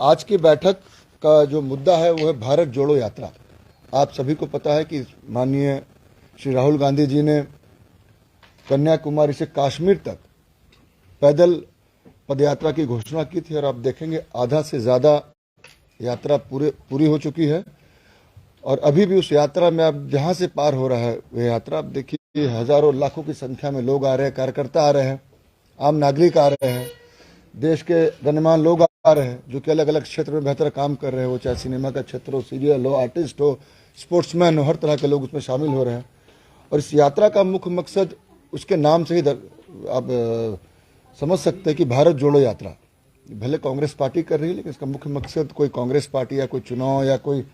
आज की बैठक का जो मुद्दा है वो है भारत जोड़ो यात्रा। आप सभी को पता है कि माननीय श्री राहुल गांधी जी ने कन्याकुमारी से कश्मीर तक पैदल पदयात्रा की घोषणा की थी और आप देखेंगे आधा से ज़्यादा यात्रा पूरी हो चुकी है और अभी भी उस यात्रा में अब जहाँ से पार हो रहा है वह यात्रा, आप देखिए हजारों लाखों की संख्या में लोग आ रहे हैं, कार्यकर्ता आ रहे हैं, आम नागरिक आ रहे हैं, देश के गणमान्य लोग आ रहे हैं जो कि अलग अलग क्षेत्र में बेहतर काम कर रहे हैं, वो चाहे सिनेमा का क्षेत्र हो, सीरियल हो, आर्टिस्ट हो, स्पोर्ट्समैन हो, हर तरह के लोग उसमें शामिल हो रहे हैं। और इस यात्रा का मुख्य मकसद उसके नाम से ही आप समझ सकते हैं कि भारत जोड़ो यात्रा। भले कांग्रेस पार्टी कर रही है लेकिन इसका मुख्य मकसद कोई कांग्रेस पार्टी या कोई चुनाव या कोई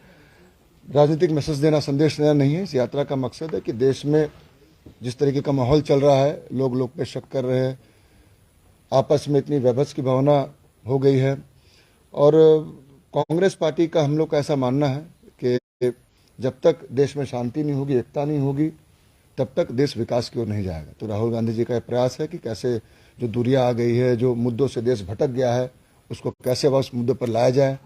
राजनीतिक मैसेज देना, संदेश देना नहीं है। इस यात्रा का मकसद है कि देश में जिस तरीके का माहौल चल रहा है, लोग पे शक कर रहे हैं, आपस में इतनी वैभत्स की भावना हो गई है और कांग्रेस पार्टी का हम लोग का ऐसा मानना है कि जब तक देश में शांति नहीं होगी, एकता नहीं होगी, तब तक देश विकास की ओर नहीं जाएगा। तो राहुल गांधी जी का प्रयास है कि कैसे जो दूरियां आ गई है, जो मुद्दों से देश भटक गया है, उसको कैसे वापस मुद्दों पर लाया जाए।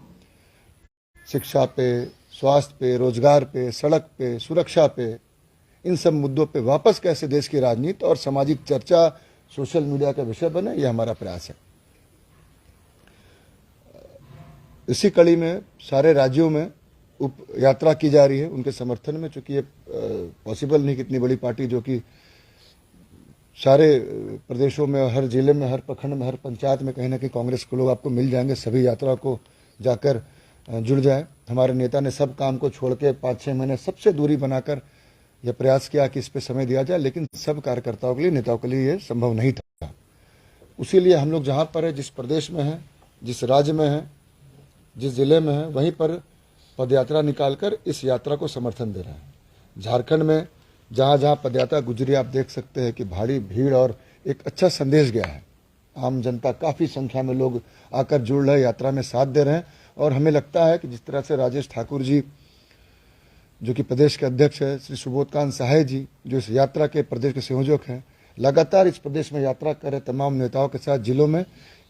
शिक्षा पे, स्वास्थ्य पे, रोजगार पे, सड़क पे, सुरक्षा पे, इन सब मुद्दों पे वापस कैसे देश की राजनीति और सामाजिक चर्चा सोशल मीडिया का विषय बने, यह हमारा प्रयास है। इसी कड़ी में सारे राज्यों में उप यात्रा की जा रही है उनके समर्थन में, चूंकि ये पॉसिबल नहीं कि इतनी बड़ी पार्टी जो कि सारे प्रदेशों में, हर जिले में, हर प्रखंड में, हर पंचायत में कहीं ना कहीं कांग्रेस के लोग आपको मिल जाएंगे, सभी यात्रा को जाकर जुड़ जाए। हमारे नेता ने सब काम को छोड़ के 5-6 महीने सबसे दूरी बनाकर यह प्रयास किया कि इस पर समय दिया जाए, लेकिन सब कार्यकर्ताओं के लिए, नेताओं के लिए यह संभव नहीं था। उसी लिए हम लोग जहाँ पर है, जिस प्रदेश में है, जिस राज्य में है, जिस जिले में है, वहीं पर पदयात्रा निकालकर इस यात्रा को समर्थन दे रहे हैं। झारखंड में जहाँ जहाँ पदयात्रा गुजरी, आप देख सकते हैं कि भारी भीड़ और एक अच्छा संदेश गया है। आम जनता, काफ़ी संख्या में लोग आकर जुड़ रहे, यात्रा में साथ दे रहे हैं और हमें लगता है कि जिस तरह से राजेश ठाकुर जी जो कि प्रदेश के अध्यक्ष है, श्री सुबोधकांत सहाय जी जो इस यात्रा के प्रदेश के संयोजक हैं, लगातार इस प्रदेश में यात्रा कर रहे तमाम नेताओं के साथ जिलों में,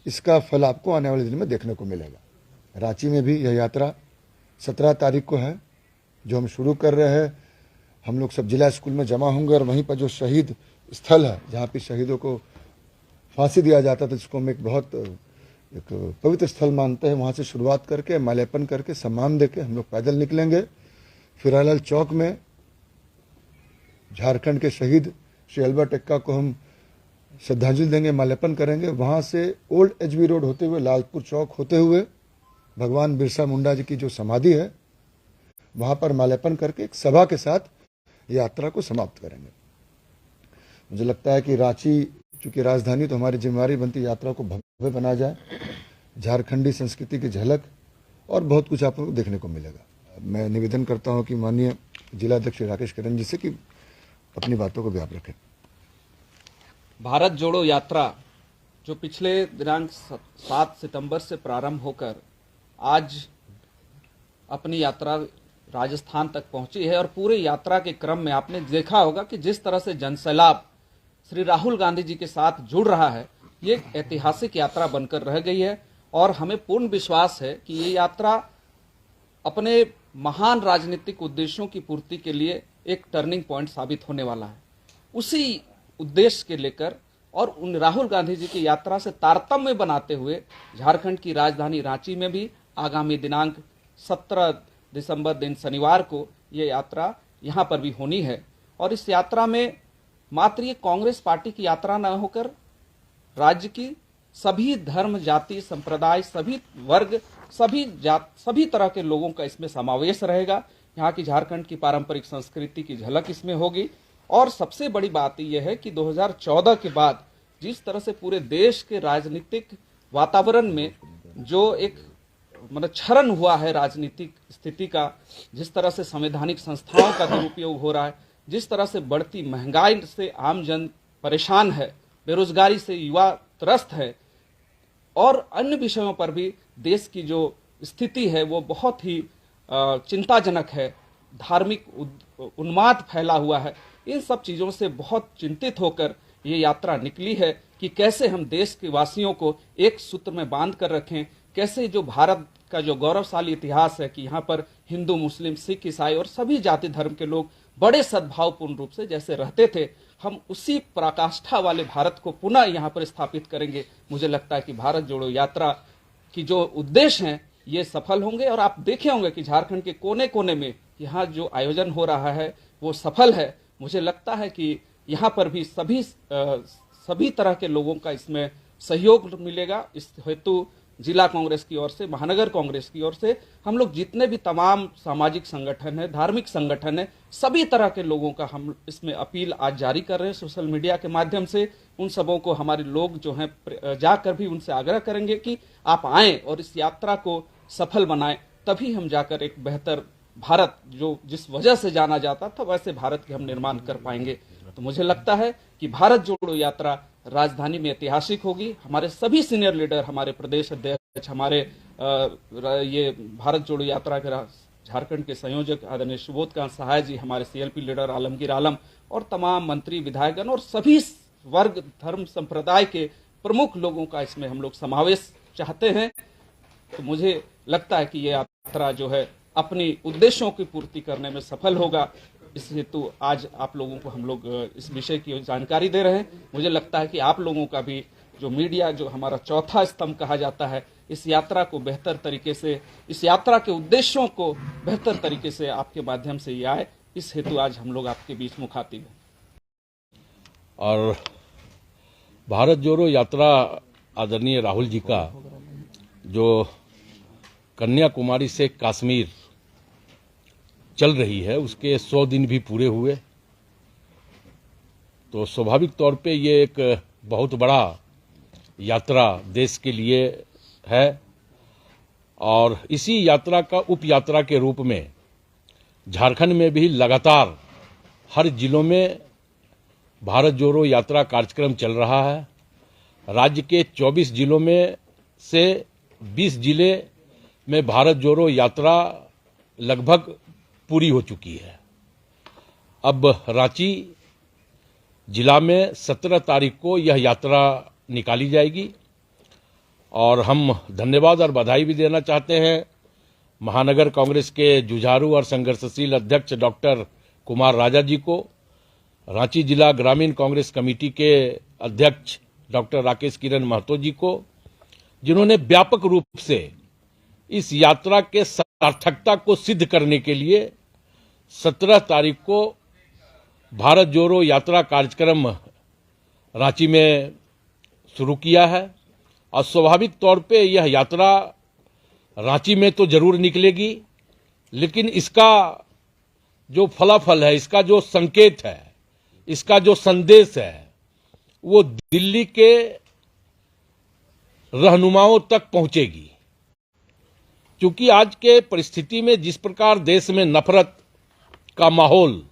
इसका फल आपको आने वाले दिन में देखने को मिलेगा। रांची में भी यह यात्रा 17 तारीख को है जो हम शुरू कर रहे हैं। हम लोग सब जिला स्कूल में जमा होंगे और वहीं पर जो शहीद स्थल है, जहाँ पे शहीदों को फांसी दिया जाता था, जिसको हम एक बहुत एक पवित्र स्थल मानते हैं, वहाँ से शुरुआत करके माल्यार्पण करके सम्मान देके हम लोग पैदल निकलेंगे। फिर लाल चौक में झारखंड के शहीद श्री अल्बर्ट एक्का को हम श्रद्धांजलि देंगे, माल्यार्पण करेंगे। वहाँ से ओल्ड एचबी रोड होते हुए लालपुर चौक होते हुए भगवान बिरसा मुंडा जी की जो समाधि है वहाँ पर माल्यार्पण करके एक सभा के साथ यात्रा को समाप्त करेंगे। मुझे लगता है कि रांची चूंकि राजधानी, तो हमारी जिम्मेवारी बनती यात्रा को भव्य बना जाए, झारखंडी संस्कृति की झलक और बहुत कुछ आप लोगों को देखने को मिलेगा। मैं निवेदन करता हूं कि माननीय जिलाध्यक्ष राकेश किरण जी से कि अपनी बातों को व्याप रखें। भारत जोड़ो यात्रा जो पिछले दिनांक 7 सितंबर से प्रारंभ होकर आज अपनी यात्रा राजस्थान तक पहुंची है और पूरे यात्रा के क्रम में आपने देखा होगा कि जिस तरह से जनसैलाब श्री राहुल गांधी जी के साथ जुड़ रहा है, ये एक ऐतिहासिक यात्रा बनकर रह गई है और हमें पूर्ण विश्वास है कि ये यात्रा अपने महान राजनीतिक उद्देश्यों की पूर्ति के लिए एक टर्निंग पॉइंट साबित होने वाला है। उसी उद्देश्य के लेकर और उन राहुल गांधी जी की यात्रा से तारतम्य बनाते हुए झारखंड की राजधानी रांची में भी आगामी दिनांक 17 दिसंबर दिन शनिवार को ये यात्रा यहाँ पर भी होनी है। और इस यात्रा में मात्र ये कांग्रेस पार्टी की यात्रा न होकर राज्य की सभी धर्म, जाति, संप्रदाय, सभी वर्ग, सभी तरह के लोगों का इसमें समावेश रहेगा। यहाँ की झारखंड की पारंपरिक संस्कृति की झलक इसमें होगी। और सबसे बड़ी बात यह है कि 2014 के बाद जिस तरह से पूरे देश के राजनीतिक वातावरण में जो एक मतलब क्षरण हुआ है राजनीतिक स्थिति का, जिस तरह से संवैधानिक संस्थाओं का दुरुपयोग हो रहा है, जिस तरह से बढ़ती महंगाई से आम जन परेशान है, बेरोजगारी से युवा त्रस्त है और अन्य विषयों पर भी देश की जो स्थिति है वो बहुत ही चिंताजनक है, धार्मिक उन्माद फैला हुआ है। इन सब चीज़ों से बहुत चिंतित होकर ये यात्रा निकली है कि कैसे हम देश के वासियों को एक सूत्र में बांध कर रखें, कैसे जो भारत का जो गौरवशाली इतिहास है कि यहाँ पर हिंदू, मुस्लिम, सिख, ईसाई और सभी जाति धर्म के लोग बड़े सद्भावपूर्ण रूप से जैसे रहते थे, हम उसी पराकाष्ठा वाले भारत को पुनः यहाँ पर स्थापित करेंगे। मुझे लगता है कि भारत जोड़ो यात्रा की जो उद्देश्य हैं ये सफल होंगे। और आप देखे होंगे कि झारखंड के कोने कोने में यहाँ जो आयोजन हो रहा है वो सफल है। मुझे लगता है कि यहाँ पर भी सभी तरह के लोगों का इसमें सहयोग मिलेगा। इस हेतु जिला कांग्रेस की ओर से, महानगर कांग्रेस की ओर से हम लोग जितने भी तमाम सामाजिक संगठन है, धार्मिक संगठन है, सभी तरह के लोगों का हम इसमें अपील आज जारी कर रहे हैं सोशल मीडिया के माध्यम से। उन सबों को हमारे लोग जो हैं जाकर भी उनसे आग्रह करेंगे कि आप आएं और इस यात्रा को सफल बनाएं, तभी हम जाकर एक बेहतर भारत, जो जिस वजह से जाना जाता था वैसे भारत के हम निर्माण कर पाएंगे। तो मुझे लगता है कि भारत जोड़ो यात्रा राजधानी में ऐतिहासिक होगी। हमारे सभी सीनियर लीडर, हमारे प्रदेश अध्यक्ष, हमारे ये भारत जोड़ो यात्रा के झारखंड के संयोजक आदरणीय सुबोधकांत सहाय जी, हमारे सीएलपी लीडर आलमगीर आलम और तमाम मंत्री, विधायकगण और सभी वर्ग, धर्म, संप्रदाय के प्रमुख लोगों का इसमें हम लोग समावेश चाहते हैं। तो मुझे लगता है कि ये यात्रा जो है अपनी उद्देश्यों की पूर्ति करने में सफल होगा। इस हेतु आज आप लोगों को हम लोग इस विषय की जानकारी दे रहे हैं। मुझे लगता है कि आप लोगों का भी जो मीडिया, जो हमारा चौथा स्तंभ कहा जाता है, इस यात्रा को बेहतर तरीके से, इस यात्रा के उद्देश्यों को बेहतर तरीके से आपके माध्यम से ये आए, इस हेतु आज हम लोग आपके बीच मुखातिब हैं। और भारत जोड़ो यात्रा आदरणीय राहुल जी का जो कन्याकुमारी से कश्मीर चल रही है, उसके 100 दिन भी पूरे हुए। तो स्वाभाविक तौर पे ये एक बहुत बड़ा यात्रा देश के लिए है और इसी यात्रा का उप यात्रा के रूप में झारखंड में भी लगातार हर जिलों में भारत जोड़ो यात्रा कार्यक्रम चल रहा है। राज्य के 24 जिलों में से 20 जिले में भारत जोड़ो यात्रा लगभग पूरी हो चुकी है। अब रांची जिला में 17 तारीख को यह यात्रा निकाली जाएगी और हम धन्यवाद और बधाई भी देना चाहते हैं महानगर कांग्रेस के जुझारू और संघर्षशील अध्यक्ष डॉक्टर कुमार राजा जी को, रांची जिला ग्रामीण कांग्रेस कमेटी के अध्यक्ष डॉक्टर राकेश किरण महतो जी को, जिन्होंने व्यापक रूप से इस यात्रा के सार्थकता को सिद्ध करने के लिए 17 तारीख को भारत जोड़ो यात्रा कार्यक्रम रांची में शुरू किया है। और स्वाभाविक तौर पे यह यात्रा रांची में तो जरूर निकलेगी, लेकिन इसका जो फलाफल है, इसका जो संकेत है, इसका जो संदेश है, वो दिल्ली के रहनुमाओं तक पहुंचेगी। क्योंकि आज के परिस्थिति में जिस प्रकार देश में नफरत का माहौल,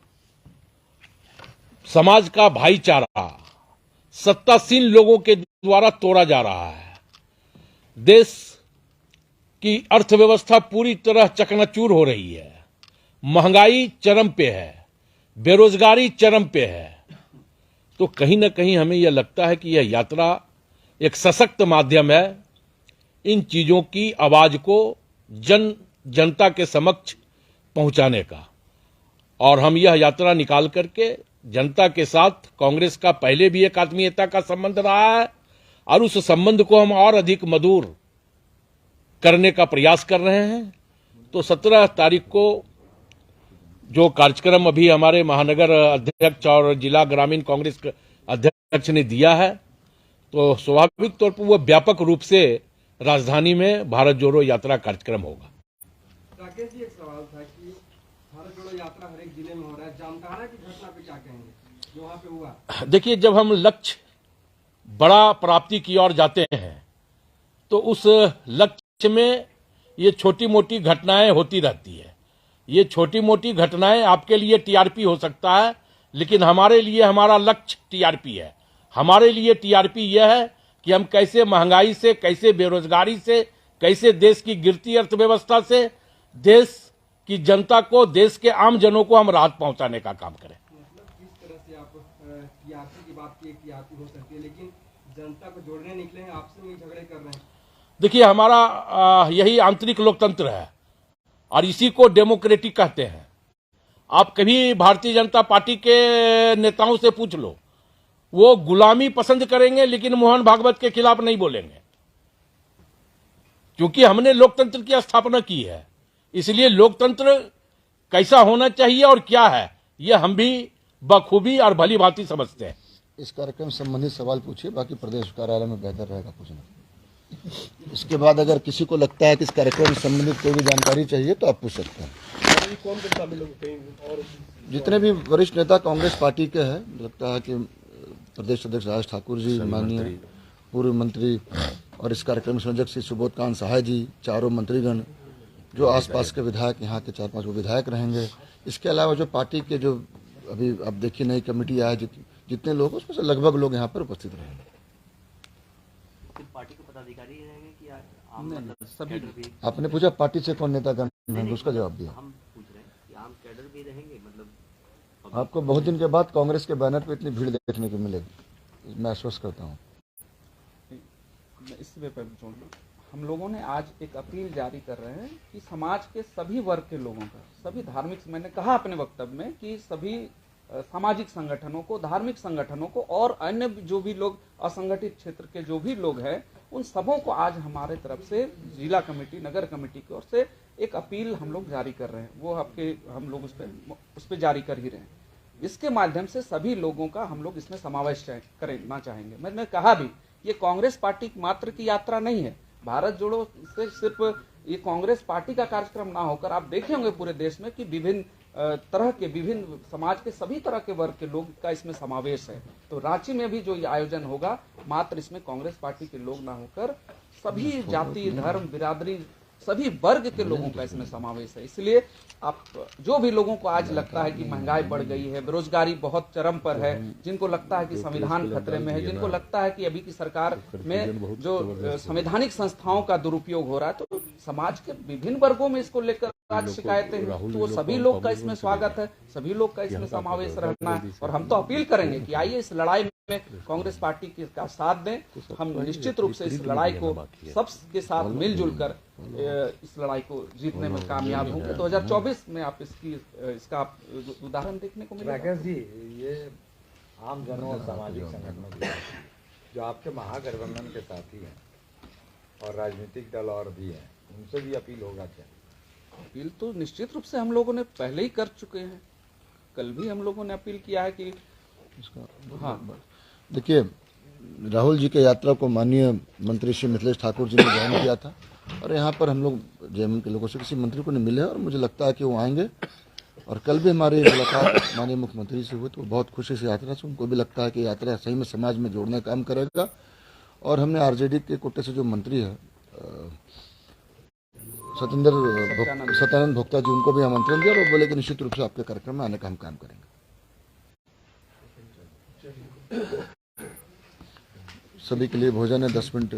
समाज का भाईचारा सत्तासीन लोगों के द्वारा तोड़ा जा रहा है, देश की अर्थव्यवस्था पूरी तरह चकनाचूर हो रही है, महंगाई चरम पे है, बेरोजगारी चरम पे है, तो कहीं ना कहीं हमें यह लगता है कि यह यात्रा एक सशक्त माध्यम है इन चीजों की आवाज को जनता के समक्ष पहुंचाने का। और हम यह यात्रा निकाल करके जनता के साथ, कांग्रेस का पहले भी एक आत्मीयता का संबंध रहा है और उस संबंध को हम और अधिक मधुर करने का प्रयास कर रहे हैं। तो 17 तारीख को जो कार्यक्रम अभी हमारे महानगर अध्यक्ष और जिला ग्रामीण कांग्रेस अध्यक्ष ने दिया है, तो स्वाभाविक तौर पर वह व्यापक रूप से राजधानी में भारत जोड़ो यात्रा कार्यक्रम होगा। राकेश जी, एक सवाल था कि भारत जोड़ो यात्रा हर एक जिले में हो रहा है, जामताड़ा की घटना पे क्या कहेंगे जो वहां पे हुआ? देखिए, जब हम लक्ष्य बड़ा प्राप्ति की ओर जाते हैं तो उस लक्ष्य में ये छोटी मोटी घटनाएं होती रहती है। ये छोटी मोटी घटनाएं आपके लिए टीआरपी हो सकता है, लेकिन हमारे लिए हमारा लक्ष्य टीआरपी है। हमारे लिए टीआरपी यह है कि हम कैसे महंगाई से, कैसे बेरोजगारी से, कैसे देश की गिरती अर्थव्यवस्था से देश की जनता को, देश के आम जनों को हम राहत पहुंचाने का काम करें। मतलब किस तरह से आप टीआरपी की बात की, टीआरपी हो सकती है, लेकिन जनता को जोड़ने निकले हैं, आपसे में झगड़े कर रहे हैं। देखिए, हमारा यही आंतरिक लोकतंत्र है और इसी को डेमोक्रेटिक कहते हैं। आप कभी भारतीय जनता पार्टी के नेताओं से पूछ लो, वो गुलामी पसंद करेंगे लेकिन मोहन भागवत के खिलाफ नहीं बोलेंगे, क्योंकि हमने लोकतंत्र की स्थापना की है। इसलिए लोकतंत्र कैसा होना चाहिए और क्या है, यह हम भी बखूबी और भली भांति समझते हैं। इस कार्यक्रम से संबंधित सवाल पूछिए, बाकी प्रदेश कार्यालय में बेहतर रहेगा पूछना। इसके बाद अगर किसी को लगता है कि इस कार्यक्रम से संबंधित कोई भी जानकारी चाहिए तो आप पूछ सकते हैं। कौन कौन शामिल होंगे और जितने भी वरिष्ठ नेता कांग्रेस पार्टी के हैं, लगता है कि प्रदेश अध्यक्ष राज ठाकुर जी, माननीय पूर्व मंत्री और इस कार्यक्रम संयोजक श्री सुबोध कांत सहाय जी, चारों मंत्रीगण, जो आसपास के विधायक, यहाँ के 4-5 वो विधायक रहेंगे। इसके अलावा जो पार्टी के जो अभी अब देखिए नई कमेटी आया, जितने लोग उसमें से लगभग लोग यहाँ पर उपस्थित रहेंगे। पार्टी के पदाधिकारी रहेंगे कि आम मतलब सभी कैडर भी? आपने पूछा पार्टी से कौन नेतागण रहेंगे, उसका जवाब दिया। हम पूछ रहे हैं कि आम कैडर भी रहेंगे, मतलब आपको बहुत दिन के बाद कांग्रेस के बैनर पे इतनी भीड़ देखने को मिलेगी, मैं आश्वस्त करता हूँ। मैं इस पे जोड़ दूं, हम लोगों ने आज एक अपील जारी कर रहे हैं कि समाज के सभी वर्ग के लोगों का, सभी धार्मिक, मैंने कहा अपने वक्तव्य में कि सभी सामाजिक संगठनों को, धार्मिक संगठनों को और अन्य जो भी लोग असंगठित क्षेत्र के जो भी लोग हैं, उन सबों को आज हमारे तरफ से जिला कमेटी, नगर कमेटी की ओर से एक अपील हम लोग जारी कर रहे हैं। वो आपके हम लोग उस पर जारी कर ही रहे हैं। इसके माध्यम से सभी लोगों का हम लोग इसमें समावेश करना चाहेंगे। मैंने कहा भी, ये कांग्रेस पार्टी मात्र की यात्रा नहीं है। भारत जोड़ो से सिर्फ ये कांग्रेस पार्टी का कार्यक्रम ना होकर आप देखे होंगे पूरे देश में कि विभिन्न तरह के, विभिन्न समाज के सभी तरह के वर्ग के लोग का इसमें समावेश है। तो रांची में भी जो ये आयोजन होगा, मात्र इसमें कांग्रेस पार्टी के लोग ना होकर सभी जाति, धर्म, बिरादरी, सभी वर्ग के लोगों का इसमें समावेश है। इसलिए आप जो भी लोगं को आज लगता है कि महंगाई बढ़ गई है, बेरोजगारी बहुत चरम पर है, जिनको लगता है कि संविधान खतरे में है, जिनको लगता है कि अभी की सरकार में जो संवैधानिक संस्थाओं का दुरुपयोग हो रहा है, तो समाज के विभिन्न वर्गों में इसको लेकर आज शिकायतें हैं, तो वो सभी लोग का इसमें स्वागत है, सभी लोग का इसमें समावेश रहना है। और हम तो अपील करेंगे कि आइए इस लड़ाई में कांग्रेस पार्टी का साथ दें। हम निश्चित रूप से इस लड़ाई को सबके साथ मिलजुल कर इस लड़ाई को जीतने में कामयाब होंगे। 2024 में आप इसका उदाहरण देखने को मिलेगा। राकेश जी, ये आम जनों और सामाजिक संगठनों के जो आपके महागठबंधन के साथी हैं और राजनीतिक दल और भी हैं, उनसे भी अपील होगा क्या? अपील तो निश्चित रूप से हम लोगों ने पहले ही कर चुके हैं। कल भी हम लोगों ने अपील किया है कि हाँ, देखिए, राहुल जी के यात्रा को माननीय मंत्री श्री मिथिलेश ठाकुर जी ने ज्वाइन किया था और यहाँ पर हम लोग जेएमएम के लोगों से किसी मंत्री को नहीं मिले और मुझे लगता है कि वो आएंगे। और कल भी हमारी मुलाकात माननीय मुख्यमंत्री से हुई तो बहुत खुशी से यात्रा से, उनको भी लगता है कि यात्रा सही में समाज में जोड़ने का काम करेगा। और हमने आरजेडी के कोटे से जो मंत्री है सत्यानंद भोक्ता जी, उनको भी आमंत्रण दिया और वो बोले कि निश्चित रूप से आपके कार्यक्रम में आने का हम काम करेंगे। सभी के लिए भोजन है, 10 मिनट